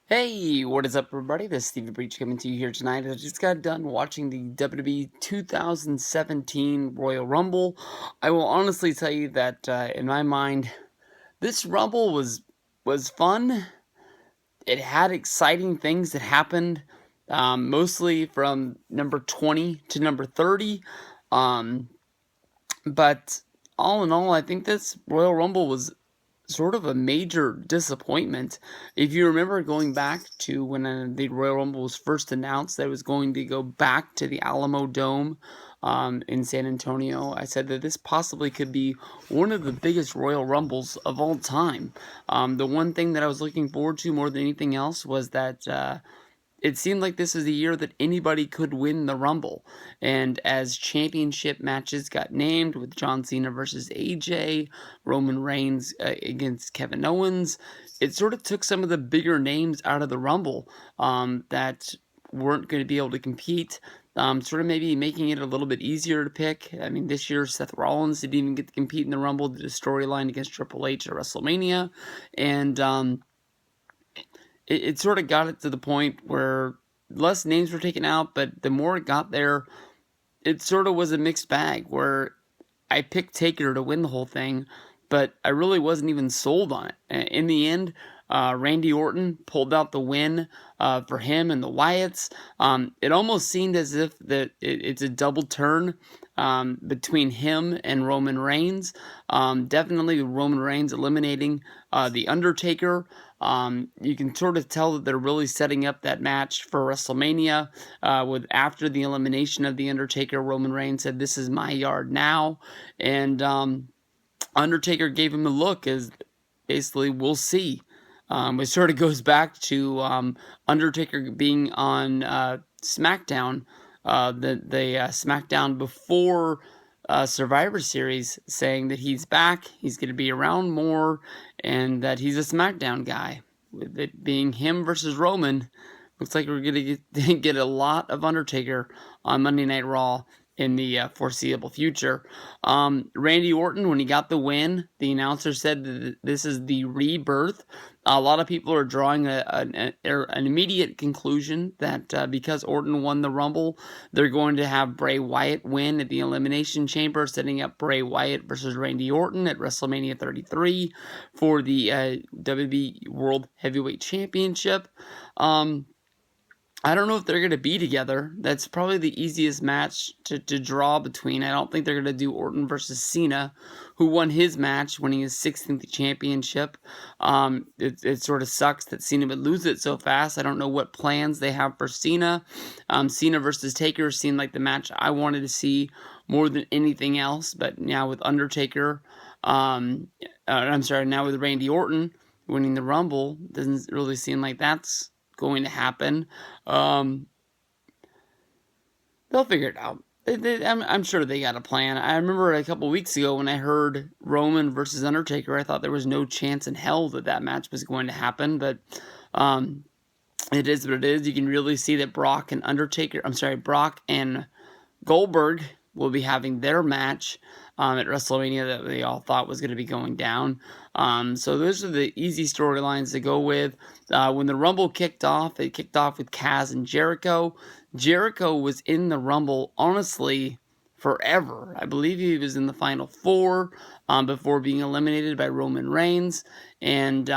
Hey, what is up, everybody? This is Stevie Breach coming to you here tonight. I just got done watching the WWE 2017 Royal Rumble. I will honestly tell you that, in my mind, this Rumble was fun. It had exciting things that happened, mostly from number 20 to number 30. Um, but all in all, I think this Royal Rumble was sort of a major disappointment. If you remember going back to when the Royal Rumble was first announced that it was going to go back to the Alamo Dome in San Antonio, I said that this possibly could be one of the biggest Royal Rumbles of all time. The one thing that I was looking forward to more than anything else was that it seemed like this was the year that anybody could win the Rumble. And as championship matches got named with John Cena versus AJ, Roman Reigns against Kevin Owens, it sort of took some of the bigger names out of the Rumble that weren't going to be able to compete. Sort of maybe making it a little bit easier to pick. I mean, this year Seth Rollins didn't even get to compete in the Rumble, did a storyline against Triple H at WrestleMania. And it sort of got it to the point where less names were taken out, but the more it got there, it sort of was a mixed bag where I picked Taker to win the whole thing, but I really wasn't even sold on it. In the end, Randy Orton pulled out the win for him and the Wyatts. It almost seemed as if it's a double turn between him and Roman Reigns. Definitely Roman Reigns eliminating The Undertaker. You can sort of tell that they're really setting up that match for WrestleMania. With after the elimination of The Undertaker, Roman Reigns said, "This is my yard now," and Undertaker gave him a look as basically, "We'll see." It sort of goes back to Undertaker being on SmackDown, the SmackDown before Survivor Series, saying that he's back, he's going to be around more, and that he's a SmackDown guy. With it being him versus Roman, looks like we're going to get a lot of Undertaker on Monday Night Raw in the foreseeable future. Randy Orton, when he got the win, the announcer said that this is the rebirth. A lot of people are drawing an immediate conclusion that because Orton won the Rumble, they're going to have Bray Wyatt win at the Elimination Chamber, setting up Bray Wyatt versus Randy Orton at WrestleMania 33 for the WWE World Heavyweight Championship. I don't know if they're going to be together. That's probably the easiest match to draw between. I don't think they're going to do Orton versus Cena, who won his match, winning his 16th championship. It sort of sucks that Cena would lose it so fast. I don't know what plans they have for Cena. Cena versus Taker seemed like the match I wanted to see more than anything else. But now with Undertaker, now with Randy Orton winning the Rumble, doesn't really seem like that's going to happen. They'll figure it out. I'm sure they got a plan. I remember a couple weeks ago when I heard Roman versus Undertaker, I thought there was no chance in hell that match was going to happen, but it is what it is. You can really see that Brock and Goldberg will be having their match at WrestleMania that they all thought was going to be going down. So those are the easy storylines to go with. When the Rumble kicked off, it kicked off with Kaz and Jericho. Jericho was in the Rumble, honestly, forever. I believe he was in the Final Four before being eliminated by Roman Reigns. And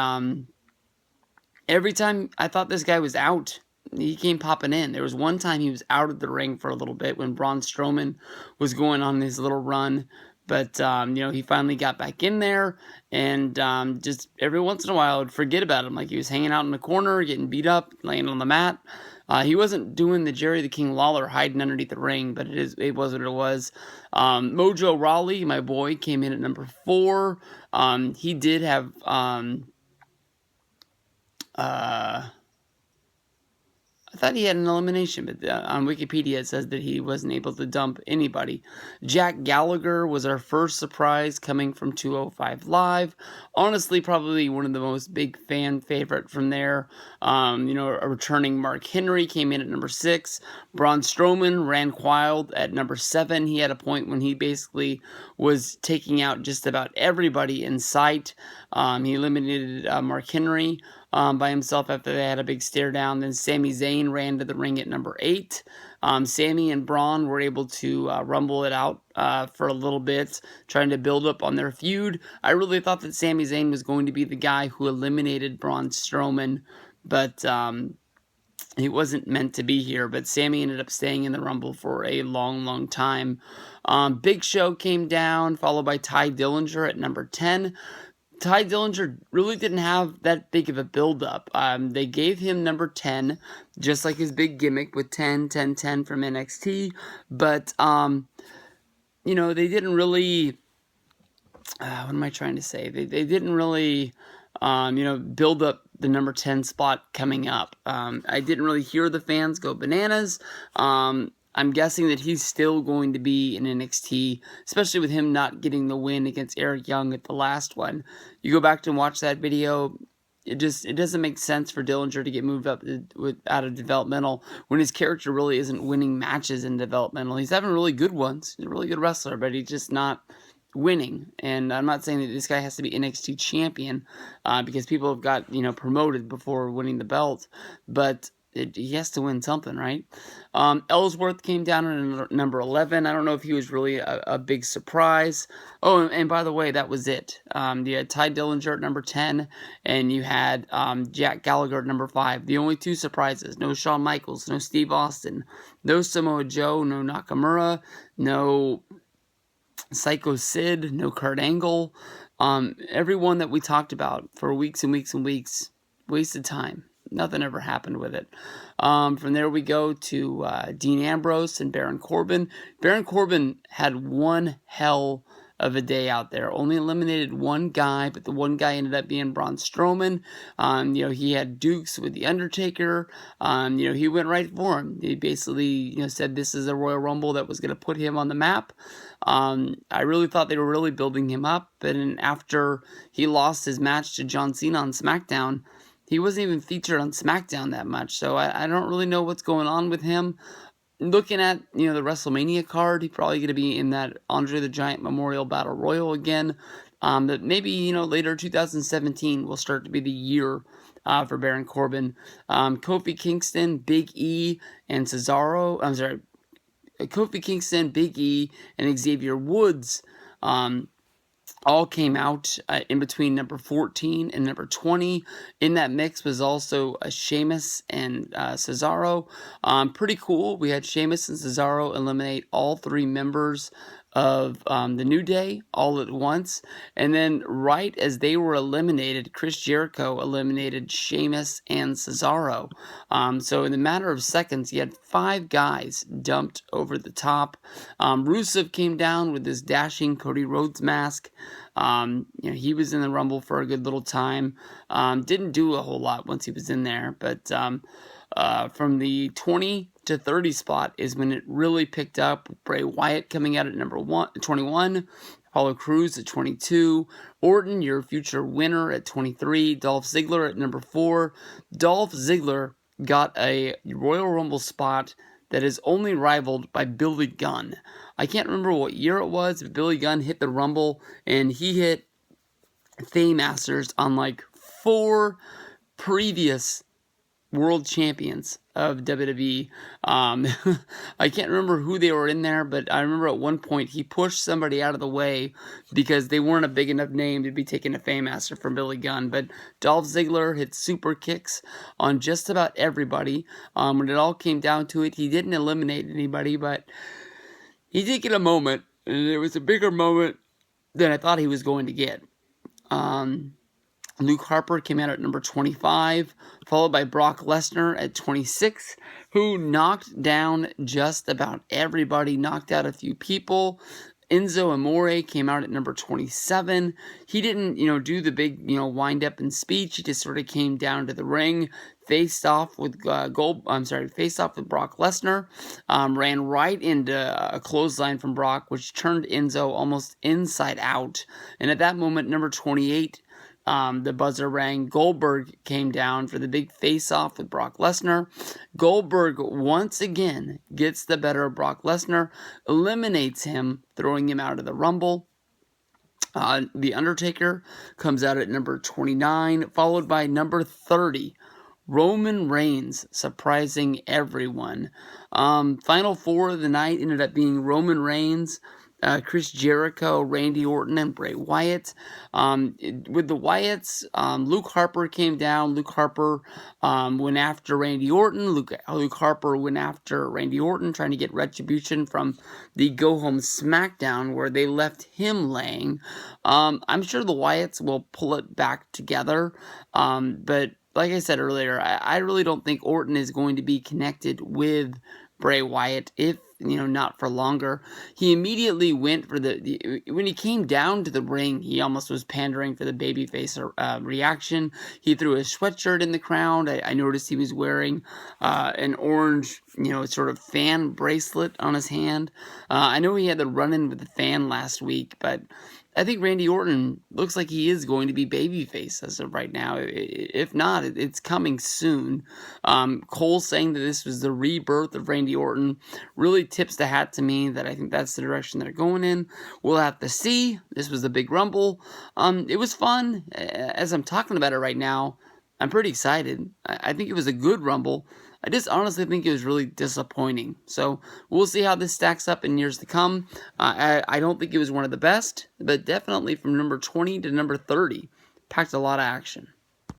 every time I thought this guy was out, he came popping in. There was one time he was out of the ring for a little bit when Braun Strowman was going on his little run. But, he finally got back in there, and just every once in a while I would forget about him. Like he was hanging out in the corner, getting beat up, laying on the mat. He wasn't doing the Jerry the King Lawler hiding underneath the ring, but it was what it was. Mojo Rawley, my boy, came in at number 4. He did have... I thought he had an elimination, but on Wikipedia it says that he wasn't able to dump anybody. Jack Gallagher was our first surprise coming from 205 Live. Honestly, probably one of the most big fan favorite from there. A returning Mark Henry came in at number 6. Braun Strowman ran wild at number 7. He had a point when he basically was taking out just about everybody in sight. He eliminated Mark Henry. by himself after they had a big stare down. Then Sami Zayn ran to the ring at number 8. Sami and Braun were able to rumble it out for a little bit, trying to build up on their feud. I really thought that Sami Zayn was going to be the guy who eliminated Braun Strowman, but he wasn't meant to be here. But Sami ended up staying in the Rumble for a long, long time. Big Show came down, followed by Ty Dillinger at number 10. Ty Dillinger really didn't have that big of a build-up. They gave him number 10, just like his big gimmick with 10, 10, 10 from NXT. But, they didn't really... what am I trying to say? They didn't really, build up the number 10 spot coming up. I didn't really hear the fans go bananas. I'm guessing that he's still going to be in NXT, especially with him not getting the win against Eric Young at the last one. You go back and watch that video, it doesn't make sense for Dillinger to get moved up out of developmental when his character really isn't winning matches in developmental. He's having really good ones. He's a really good wrestler, but he's just not winning. And I'm not saying that this guy has to be NXT champion because people have got promoted before winning the belt, but he has to win something, right? Ellsworth came down at number 11. I don't know if he was really a big surprise. Oh, and by the way, that was it. You had Ty Dillinger at number 10, and you had Jack Gallagher at number 5. The only two surprises: no Shawn Michaels, no Steve Austin, no Samoa Joe, no Nakamura, no Psycho Sid, no Kurt Angle. Everyone that we talked about for weeks and weeks and weeks, wasted time. Nothing ever happened with it. From there we go to Dean Ambrose and Baron Corbin. Baron Corbin had one hell of a day out there. Only eliminated one guy, but the one guy ended up being Braun Strowman. He had Dukes with The Undertaker. He went right for him. He basically, said this is a Royal Rumble that was going to put him on the map. I really thought they were really building him up, but after he lost his match to John Cena on SmackDown, he wasn't even featured on SmackDown that much, so I don't really know what's going on with him. Looking at, the WrestleMania card, he's probably going to be in that Andre the Giant Memorial Battle Royal again. But maybe, later 2017 will start to be the year for Baron Corbin. Kofi Kingston, Big E, and Cesaro. Kofi Kingston, Big E, and Xavier Woods all came out in between number 14 and number 20. In that mix was also Sheamus and Cesaro. Pretty cool. We had Sheamus and Cesaro eliminate all 3 members of the New Day all at once. And then right as they were eliminated, Chris Jericho eliminated Sheamus and Cesaro. So in the matter of seconds, you had 5 guys dumped over the top. Rusev came down with his dashing Cody Rhodes mask. He was in the Rumble for a good little time. Didn't do a whole lot once he was in there, but from the 20 to 30 spot is when it really picked up. Bray Wyatt coming out at number 21, Apollo Crews at 22, Orton, your future winner, at 23, Dolph Ziggler at number 4. Dolph Ziggler got a Royal Rumble spot that is only rivaled by Billy Gunn. I can't remember what year it was, but Billy Gunn hit the Rumble, and he hit Faymasters on like 4 previous world champions of WWE. I can't remember who they were in there, but I remember at one point he pushed somebody out of the way because they weren't a big enough name to be taking a Faymaster from Billy Gunn. But Dolph Ziggler hit super kicks on just about everybody. When it all came down to it, he didn't eliminate anybody, but he did get a moment, and it was a bigger moment than I thought he was going to get. Luke Harper came out at number 25, followed by Brock Lesnar at 26, who knocked down just about everybody, knocked out a few people. Enzo Amore came out at number 27. He didn't, do the big, wind up and speech. He just sort of came down to the ring, faced off with Brock Lesnar, ran right into a clothesline from Brock, which turned Enzo almost inside out. And at that moment, number 28, the buzzer rang. Goldberg came down for the big face-off with Brock Lesnar. Goldberg once again gets the better of Brock Lesnar, eliminates him, throwing him out of the Rumble. The Undertaker comes out at number 29, followed by number 30. Roman Reigns, surprising everyone. Final four of the night ended up being Roman Reigns, Chris Jericho, Randy Orton, and Bray Wyatt. With the Wyatts, Luke Harper came down. Luke Harper went after Randy Orton. Luke Harper went after Randy Orton, trying to get retribution from the Go Home SmackDown, where they left him laying. I'm sure the Wyatts will pull it back together, but like I said earlier, I really don't think Orton is going to be connected with Bray Wyatt, if not for longer. He immediately went for when he came down to the ring, he almost was pandering for the babyface reaction. He threw a sweatshirt in the crowd. I noticed he was wearing an orange, sort of fan bracelet on his hand. I know he had the run-in with the fan last week, but I think Randy Orton looks like he is going to be babyface as of right now. If not, it's coming soon. Cole saying that this was the rebirth of Randy Orton really tips the hat to me that I think that's the direction they're going in. We'll have to see. This was the big Rumble. It was fun. As I'm talking about it right now, I'm pretty excited. I think it was a good Rumble. I just honestly think it was really disappointing. So we'll see how this stacks up in years to come. I don't think it was one of the best, but definitely from number 20 to number 30, packed a lot of action.